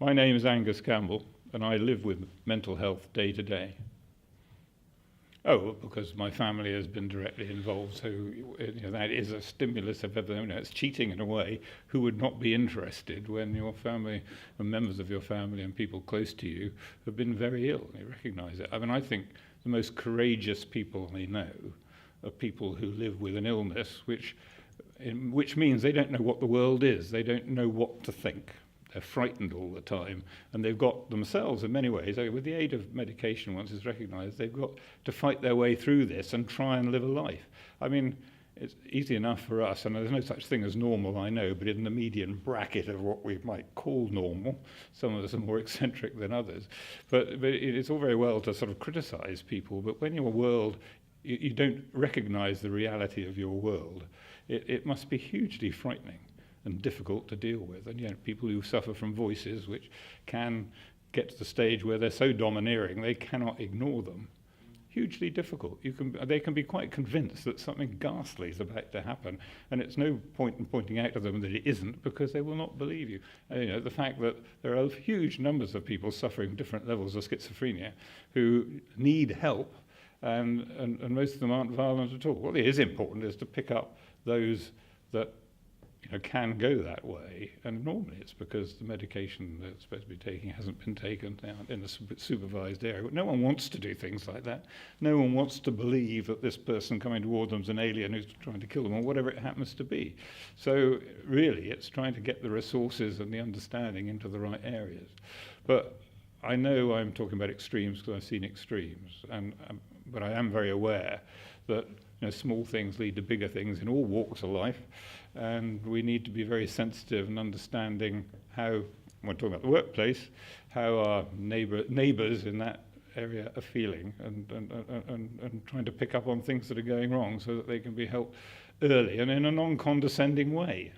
My name is Angus Campbell, and I live with mental health day to day. Oh, because my family has been directly involved, so that is a stimulus of everything. It's cheating in a way. Who would not be interested when your family, and members of your family and people close to you have been very ill? They recognise it. I mean, I think the most courageous people I know are people who live with an illness which means they don't know what the world is. They don't know what to think. They're frightened all the time, and they've got themselves, in many ways, with the aid of medication, once it's recognised, they've got to fight their way through this and try and live a life. I mean, it's easy enough for us, and there's no such thing as normal, I know, but in the median bracket of what we might call normal, some of us are more eccentric than others. But it's all very well to sort of criticise people, but when your world, you don't recognise the reality of your world, it must be hugely frightening and difficult to deal with. And people who suffer from voices which can get to the stage where they're so domineering they cannot ignore them. Hugely difficult. They can be quite convinced that something ghastly is about to happen, and it's no point in pointing out to them that it isn't, because they will not believe you. The fact that there are huge numbers of people suffering different levels of schizophrenia who need help, and most of them aren't violent at all. What is important is to pick up those that can go that way, and normally it's because the medication they're supposed to be taking hasn't been taken in a supervised area. But no one wants to do things like that. No one wants to believe that this person coming toward them is an alien who's trying to kill them, or whatever it happens to be. So really, it's trying to get the resources and the understanding into the right areas. But I know I'm talking about extremes because I've seen extremes, but I am very aware that small things lead to bigger things in all walks of life, and we need to be very sensitive and understanding how, when we're talking about the workplace, how our neighbours in that area are feeling, and trying to pick up on things that are going wrong so that they can be helped early and in a non-condescending way.